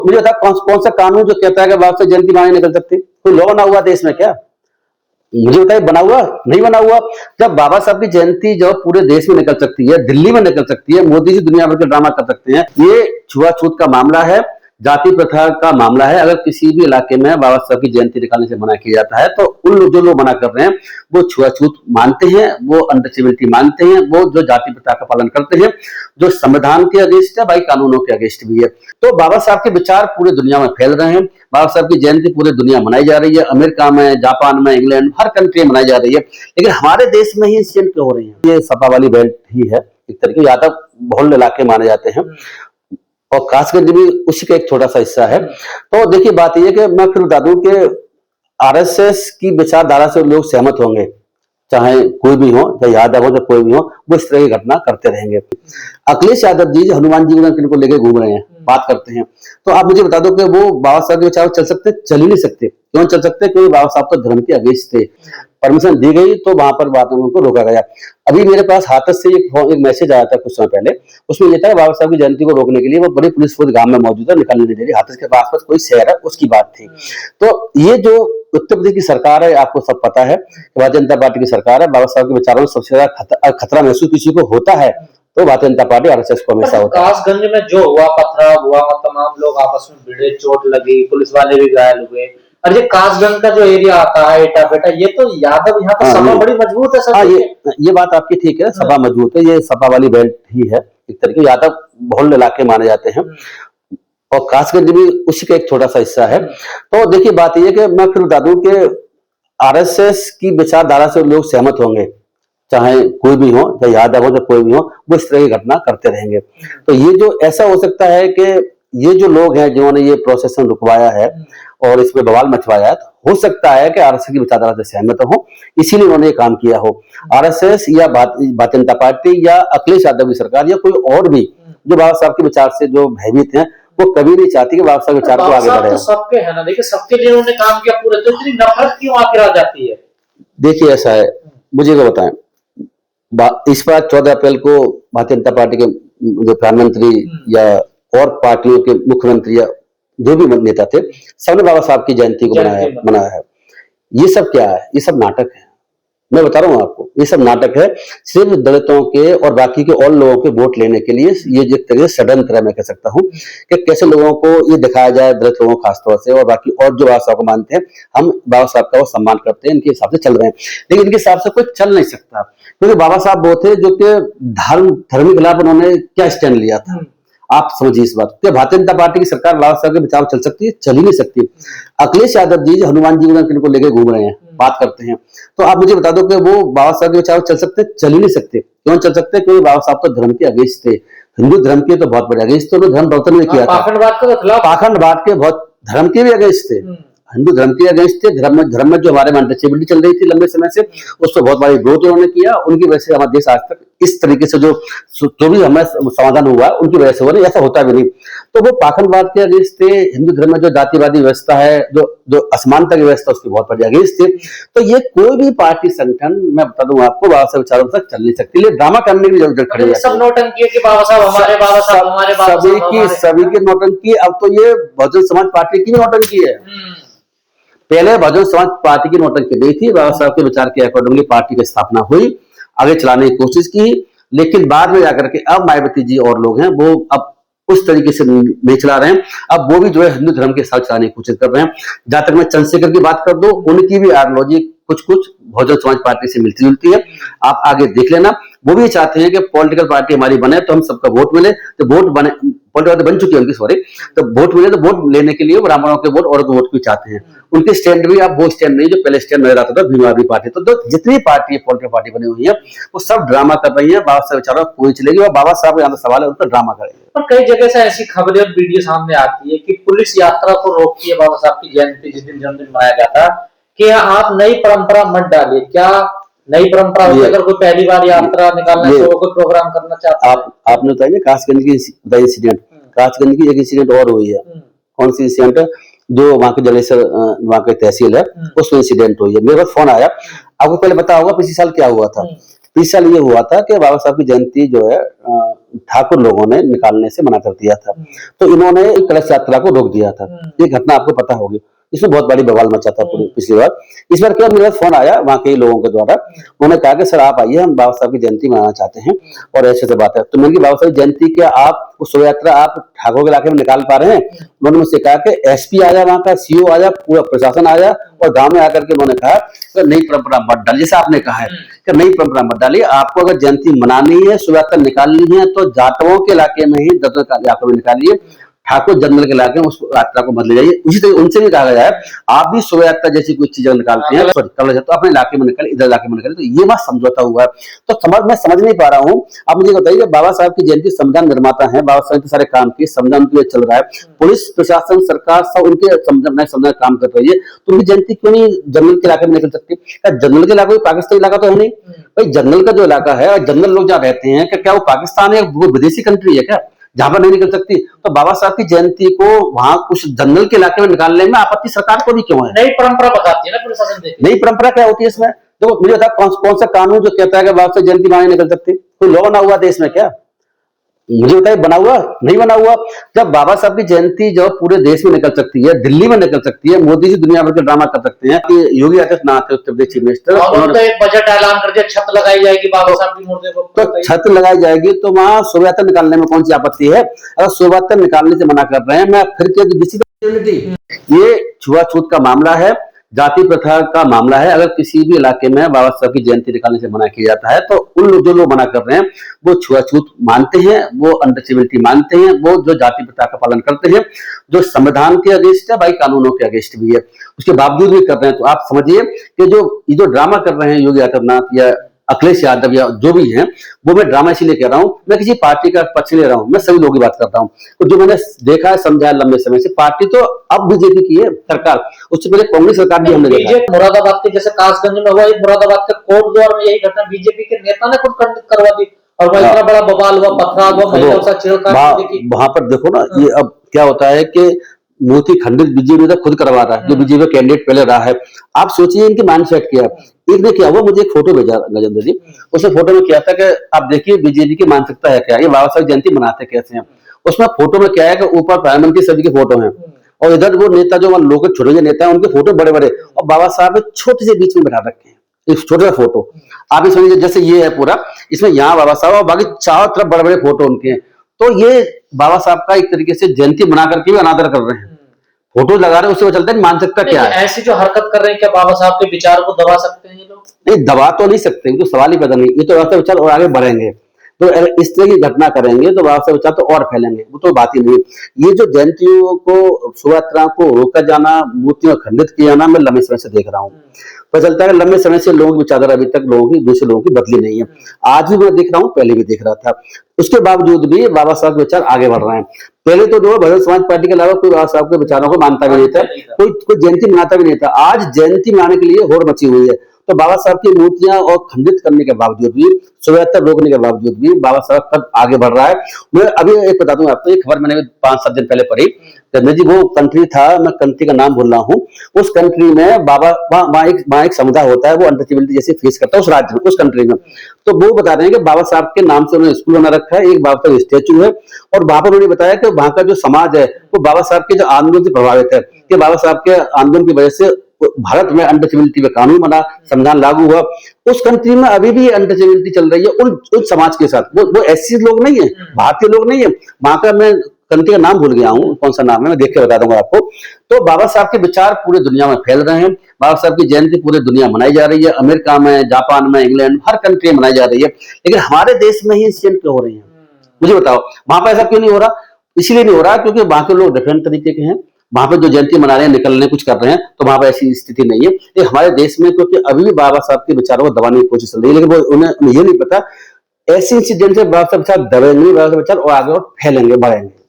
मुझे बता कौन सा कानून जो कहता है कि बाबा साहब जयंती मनाने निकल सकते? कोई लॉ बना हुआ देश में क्या? मुझे बताइए, बना हुआ? नहीं बना हुआ। जब बाबा साहब की जयंती जो पूरे देश में निकल सकती है, दिल्ली में निकल सकती है, मोदी जी दुनिया भर के ड्रामा कर सकते हैं, ये छुआछूत का मामला है, जाति प्रथा का मामला है। अगर किसी भी इलाके में बाबा साहब की जयंती निकालने से मना किया जाता है तो जो लोग मना कर रहे हैं वो छुआछूत मानते हैं, वो अनटचेबिलिटी मानते हैं, वो जो जाति प्रथा का पालन करते हैं, जो संविधान के अगेंस्ट है, भाई कानूनों के अगेंस्ट भी है। तो बाबा साहब के विचार पूरी दुनिया में फैल रहे हैं। बाबा साहब की जयंती पूरी दुनिया मनाई जा रही है, अमेरिका में, जापान में, इंग्लैंड, हर कंट्री में मनाई जा रही है। लेकिन हमारे देश में ही इंसिडेंट क्यों हो रही है? ये सपा वाली बेल्ट ही है, एक तरीके यादव बहुल इलाके माने जाते हैं और कासगंज भी उसी का एक छोटा सा हिस्सा है। तो देखिए, बात यह है कि मैं फिर बता दूं कि आरएसएस की विचारधारा से लोग सहमत होंगे, चाहे कोई भी हो, चाहे यादव हो, चाहे कोई भी हो, वो इस तरह की घटना करते रहेंगे। अखिलेश यादव जी हनुमान जी को लेकर घूम रहे हैं, बात करते हैं, तो आप मुझे बता दो कि वो बाबा साहब के विचार चल सकते? चल ही नहीं सकते। क्यों चल सकते? क्योंकि बाबा साहब तो धर्म के अगेंस्ट थे। परमिशन दी गई तो वहां पर बात उनको रोका गया। अभी मेरे पास हाथरस से एक मैसेज आया था कुछ समय पहले, उसमें ये था बाबा साहब की जयंती को रोकने के लिए वो बड़ी पुलिस फोर्स गांव में मौजूद है, निकालने नहीं दे रही। हाथरस के पास कोई शहर है, उसकी बात थी। तो ये जो उत्तर प्रदेश की सरकार है, आपको सब पता है, भारतीय जनता पार्टी की सरकार है। बाबा साहब के विचारों में सबसे ज्यादा खतरा महसूस किसी को होता है तो भारतीय जनता पार्टी आरएसएस को हमेशा होता है। कासगंज में जो हुआ, पथराव हुआ, तमाम लोग आपस में भिड़े, चोट लगी, पुलिस वाले भी घायल हुए। और ये कासगंज का जो एरिया आता है, एटा बेटा, ये तो यादव यहाँ पर सभा बड़ी मजबूत है सर। ये बात आपकी ठीक है, सभा मजबूत है, ये सपा वाली बेल्ट ही है, एक तरीके यादव बहुल इलाके माने जाते हैं और कासगंज भी उसी का एक छोटा सा हिस्सा है। तो देखिए, बात यह है कि मैं फिर बता दूं कि आरएसएस की विचारधारा से लोग सहमत होंगे, चाहे कोई भी हो, चाहे यादव हो, चाहे कोई भी हो, वो इस तरह की घटना करते रहेंगे। तो ये जो ऐसा हो सकता है कि ये जो लोग हैं जिन्होंने ये प्रोसेसन रुकवाया है और इसमें बवाल मचवाया है, तो हो सकता है कि आरएसएस की विचारधारा से सहमत हो, इसीलिए उन्होंने ये काम किया हो। आरएसएस या भारतीय जनता पार्टी या अखिलेश यादव की सरकार या कोई और भी जो बाबा साहब के विचार से जो भयभीत हैं, वो कभी नहीं चाहती कि बाबा साहब विचार को आगे बढ़े। तो सबके है ना, देखिए सबके लिए उन्होंने काम किया पूरे, तो इतनी नफरत क्यों आखिर आ जाती है? देखिए, ऐसा है, मुझे क्या बताएं, इस बार 14 अप्रैल को भारतीय जनता पार्टी के जो प्रधानमंत्री या और पार्टियों के मुख्यमंत्री या जो भी नेता थे, सबने बाबा साहब की जयंती को मनाया है। ये सब क्या है? ये सब नाटक है। मैं बता रहा हूँ आपको, ये सब नाटक है, सिर्फ दलितों के और बाकी के और लोगों के वोट लेने के लिए। ये एक तरह से षड्यंत्र मैं कह सकता हूँ कि कैसे लोगों को ये दिखाया जाए, दलित लोगों को खासतौर से और बाकी और जो बाबा साहब को मानते हैं, हम बाबा साहब का वो सम्मान करते हैं, इनके हिसाब से चल रहे हैं। लेकिन इनके हिसाब से कोई चल नहीं सकता, क्योंकि बाबा साहब वो थे जो कि धर्म के खिलाफ उन्होंने क्या स्टैंड लिया था। आप समझिए इस बात को, भारतीय जनता पार्टी की सरकार बाबा साहब के विचार चल सकती है? चल ही नहीं सकती। अखिलेश यादव जी हनुमान जी को लेकर घूम रहे हैं, बात करते हैं, तो आप मुझे बता दो कि वो बाबा साहब के विचार चल सकते? चल ही नहीं सकते। क्यों चल सकते? क्योंकि बाबा साहब तो धर्म के अगेंस्ट थे, हिंदू धर्म के तो बहुत बड़े अगेंस्ट थे, उन्होंने धर्म परिवर्तन नहीं किया था, पाखंडवाद के बहुत धर्म के भी अगेंस्ट थे, हिंदू धर्म के अगेंस्ट थे। धर्म में जो हमारे में अनटचेबिलिटी चल रही थी लंबे समय से, उसको बहुत बड़ी विरोध उन्होंने किया। उनकी वजह से हमारा देश आज तक इस तरीके से जो भी हमें समाधान हुआ, उनकी वजह से हुआ, नहीं ऐसा होता भी नहीं। तो वो पाखंडवाद के अगेंस्ट थे, हिंदू धर्म में जो जातिवादी व्यवस्था है, जो असमानता की व्यवस्था, उसकी बहुत बड़ी अगेंस्ट थे। तो ये कोई भी पार्टी संगठन, मैं बता दूं आपको, बाबा साहब विचारों तक चल नहीं सकती। लिए ड्रामा करने की जरूरत खड़ी है। सब नौटंकी है कि बाबा साहब हमारे, बाबा साहब हमारे, सभी की नौटंकी। अब तो ये बहुजन समाज पार्टी की भी नौटंकी है। पहले बहुजन समाज पार्टी की नौटंकी नहीं थी, बाबा साहब के विचार के अकॉर्डिंगली पार्टी की स्थापना हुई, आगे चलाने की कोशिश की, लेकिन बाद में जाकर के अब मायावती जी और लोग हैं वो अब उस तरीके से नहीं चला रहे हैं। अब वो भी जो है हिंदू धर्म के साथ चलाने की कोशिश कर रहे हैं। जहां तक मैं चंद्रशेखर की बात कर दूं, उनकी भी आइडियोलॉजी कुछ बहुजन समाज पार्टी से मिलती जुलती है, आप आगे देख लेना। वो भी चाहते हैं कि पॉलिटिकल पार्टी हमारी बने तो हम सबका वोट मिले, तो वोट बने, पॉलिटिकल बन चुकी है उनकी, सॉरी, तो वोट मिले, तो वोट लेने के लिए ब्राह्मणों के वोट और वोट भी चाहते हैं। उनके स्टैंड भी अब वो स्टैंड नहीं जो पहले स्टैंड नजर आता था, भीम आदमी पार्टी। तो जितनी पार्टी पॉलिटिकल पार्टी बनी हुई है वो सब ड्रामा कर रही है। बाबा साहब विचारों पूरी चलेगी और बाबा साहब का यहाँ सवाल है, उनका ड्रामा करेंगे। और कई जगह से ऐसी खबरें और वीडियो सामने आती है कि पुलिस यात्रा को रोकती है बाबा साहब की जयंती जिस दिन जन्मदिन मनाया जाता है, कि आप नई परंपरा मत डालिए। क्या नई परंपरा होती है अगर कोई पहली बार यात्रा निकालना चाहे, कोई प्रोग्राम करना चाहता है? आपने बताया कासगंज की इंसिडेंट, कासगंज की एक इंसिडेंट और हुई है। कौन सी इंसिडेंट? जो वहां के जलेसर, वहां के तहसील है, उसमें इंसिडेंट हुई है। मेरे पास फोन आया, आपको पहले पता होगा पिछले साल क्या हुआ था। पिछले साल ये हुआ था कि बाबा साहब की जयंती जो है ठाकुर लोगों ने निकालने से मना कर दिया था, तो इन्होंने कलश यात्रा को रोक दिया था। ये घटना आपको पता होगी, इसमें बहुत बड़ी बवाल मचा था पूरी पिछली बार। इस बार क्या मेरे पास फोन आया वहां के लोगों के द्वारा, उन्होंने कहा कि सर आप आइए, हम बाबा साहब की जयंती मनाना चाहते हैं और ऐसे से बात है। तो मैंने कहा बाबा साहब की जयंती क्या आप शोभा यात्रा आप ठाकुर के इलाके में निकाल पा रहे हैं? उन्होंने मुझसे कहा कि एसपी आया, वहां का सीओ आया, पूरा प्रशासन आया और गांव में आकर के उन्होंने कहा कि नई परंपरा मत डालिए, जैसे आपने कहा है कि नई परंपरा मत डालिए, आपको अगर जयंती मनानी है, शोभा यात्रा निकालनी है तो जाटवों के इलाके में ही दर्जन इलाकों में निकालिए, ठाकुर जनरल के इलाके में उस यात्रा को मत ले जाइए। उसी तरह उनसे भी कहा जाए आप भी शोभा यात्रा जैसी कोई चीजें निकालते हैं तो अपने इलाके में निकाले, इधर इलाके में निकाले, तो ये बात समझौता हुआ है। तो मैं समझ नहीं पा रहा हूँ। आप मुझे बताइए, बाबा साहब की जयंती संविधान निर्माता है, बाबा साहब के सारे काम किए, संविधान के लिए चल रहा है, पुलिस प्रशासन सरकार सब उनके संविधान काम कर रही है, तो उनकी जयंती क्यों नहीं जनरल के इलाके में निकल सकती? जनरल के इलाका पाकिस्तान इलाका तो है नहीं भाई, जनरल का जो इलाका है और जनरल लोग जहाँ रहते हैं, क्या वो पाकिस्तान है, वो विदेशी कंट्री है क्या जहां पर नहीं निकल सकती? तो बाबा साहब की जयंती को वहां कुछ जंगल के इलाके में निकालने में आपत्ति सरकार को भी क्यों है? नई परंपरा बताती है ना प्रशासन। नई परंपरा क्या होती है इसमें? देखो मुझे बता कौन सा कानून जो कहता है कि बाबा साहब जयंती मनाने निकल सकती? कोई लॉ बना हुआ देश में क्या? मुझे बताइए, बना हुआ नहीं बना हुआ? जब बाबा साहब की जयंती जो पूरे देश में निकल सकती है, दिल्ली में निकल सकती है, मोदी जी दुनिया भर के ड्रामा कर सकते हैं कि योगी आदित्यनाथ उत्तर प्रदेश चीफ मिनिस्टर उन्होंने एक बजट ऐलान कर दिया, छत लगाई जाएगी बाबा साहब की मूर्ति को, तो छत लगाई जाएगी, तो वहां शोभा यात्रा निकालने में कौन सी आपत्ति है? अगर शोभा यात्रा निकालने से मना कर रहे हैं, मैं फिर ये छुआछूत का मामला है, जाति प्रथा का मामला है। अगर किसी भी इलाके में बाबा साहब की जयंती निकालने से मना किया जाता है तो जो लोग मना कर रहे हैं वो छुआछूत मानते हैं, वो अनटचेबिलिटी मानते हैं, वो जो जाति प्रथा का पालन करते हैं, जो संविधान के अगेंस्ट है, भाई कानूनों के अगेंस्ट भी है, उसके बावजूद भी कर रहे हैं। तो आप समझिए कि जो ड्रामा कर रहे हैं योगी आदित्यनाथ या अखिलेश यादव या जो भी हैं, वो मैं ड्रामा इसीलिए कह रहा हूं, मैं किसी पार्टी का पक्ष ले रहा हूं, मैं सभी लोगों की बात करता हूं। तो जो मैंने देखा है समझा है लंबे समय से, पार्टी तो अब बीजेपी की है सरकार, उससे पहले कांग्रेस सरकार भी हमने देखा। मुरादाबाद के जैसे कासगंज में हुआ, मुरादाबाद के कोर्ट द्वार में यही घटना बीजेपी के नेता ने खुद खंडित करवा दी और वह इतना बड़ा बवाल हुआ, पथराव हुआ, महिलाओं से छेड़खानी। वहां पर देखो ना, ये अब क्या होता है कि मूर्ति खंडित बीजेपी ने खुद करवा रहा है, जो बीजेपी कैंडिडेट पहले रहा है। आप सोचिए इनकी माइंडसेट क्या है। एक ने क्या हुआ, मुझे एक फोटो भेजा गजेंद्र जी, उसने फोटो में किया था कि आप देखिए बीजेपी की मानसिकता है क्या, ये बाबा साहब जयंती मनाते कैसे हैं। उसमें फोटो में क्या है कि ऊपर प्रधानमंत्री सभी के फोटो हैं और इधर वो नेता जो लोग छोटे नेता है उनके फोटो बड़े बड़े, और बाबा साहब छोटे से बीच में बैठा रखे हैं, एक छोटा सा फोटो। आप ये समझिए जैसे ये है पूरा, इसमें यहाँ बाबा साहब और बाकी चारों तरफ बड़े बड़े फोटो उनके हैं। तो ये बाबा साहब का एक तरीके से जयंती मना करके भी अनादर कर रहे हैं, फोटो लगा रहे हैं, उससे वो चलता है मानसिकता क्या है। ऐसी जो हरकत कर रहे हैं, क्या बाबा साहब के विचार को दबा सकते हैं ये लोग? नहीं, दबा तो नहीं सकते, तो सवाल ही पैदा नहीं, ये तो रास्ते विचार और आगे बढ़ेंगे। तो इस तरह की घटना करेंगे तो रास्ते विचार तो और फैलेंगे, वो तो बात ही नहीं। ये जो जयंतियों को शोभा यात्रा को रोका जाना, मूर्तियों खंडित किया जाना, मैं लंबे समय से देख रहा हूँ। पता चलता है लंबे समय से लोगों की विचारधारा अभी तक दूसरे लोगों की बदली नहीं है। आज भी मैं देख रहा हूँ, पहले भी देख रहा था, उसके बावजूद भी बाबा साहब के विचार आगे बढ़ रहे हैं। पहले तो जो बहुजन समाज पार्टी के अलावा कोई बाबा साहब के विचारों को मानता भी नहीं था, कोई जयंती मनाता भी नहीं था। आज जयंती मनाने के लिए होड़ मची हुई है। तो बाबा साहब की मूर्तियां और खंडित करने के बावजूद भी, शोभा यात्रा रोकने के बावजूद भी बाबा साहब कब आगे बढ़ रहा है। मैं अभी एक बता दूं आपको, एक खबर मैंने 5-7 दिन पहले पढ़ी, जी वो कंट्री था, मैं कंट्री का नाम भूल रहा हूँ, उस कंट्री में बाबा वहां एक समुदाय होता है, वो अनटचेबिलिटी जैसे फेस करता है उस राज्य में, उस कंट्री में। तो वो बता रहे हैं कि बाबा साहब के नाम से उन्होंने स्कूल बना रखा है, एक बाबा साहब स्टेचू है, और वहां पर उन्होंने बताया कि वहां का जो समाज है वो बाबा साहब के जो आंदोलन से प्रभावित है, कि बाबा साहब के आंदोलन की वजह से भारत में अनटचेबिलिटी पे कानून बना, संविधान लागू हुआ। उस कंट्री में अभी भी अनटचेबिलिटी चल रही है उन समाज के साथ। वो ऐसे लोग नहीं है, भारतीय लोग नहीं है। वहां का मैं कंट्री का नाम भूल गया हूँ, कौन सा नाम है, मैं देख के बता दूंगा आपको। तो बाबा साहब के विचार पूरे दुनिया में फैल रहे हैं। बाबा साहब की जयंती पूरे दुनिया मनाई जा रही है, अमेरिका में, जापान में, इंग्लैंड, हर कंट्री में मनाई जा रही है। लेकिन हमारे देश में ही इंसिडेंट क्यों हो रही है, मुझे बताओ। वहां पर ऐसा क्यों नहीं हो रहा? इसलिए नहीं हो रहा क्योंकि वहां के लोग डिफरेंट तरीके के हैं। वहां पे जो जयंती मना रहे हैं, निकलने कुछ कर रहे हैं, तो वहां पर ऐसी स्थिति नहीं है। लेकिन हमारे देश में क्योंकि अभी भी बाबा साहब के विचारों को दबाने की कोशिश चल रही है, लेकिन वो उन्हें ये नहीं पता ऐसे इंसिडेंट से बाबा साहब विचार दबेंगे, बाबा साहब विचार और आगे और फैलेंगे, बढ़ेंगे।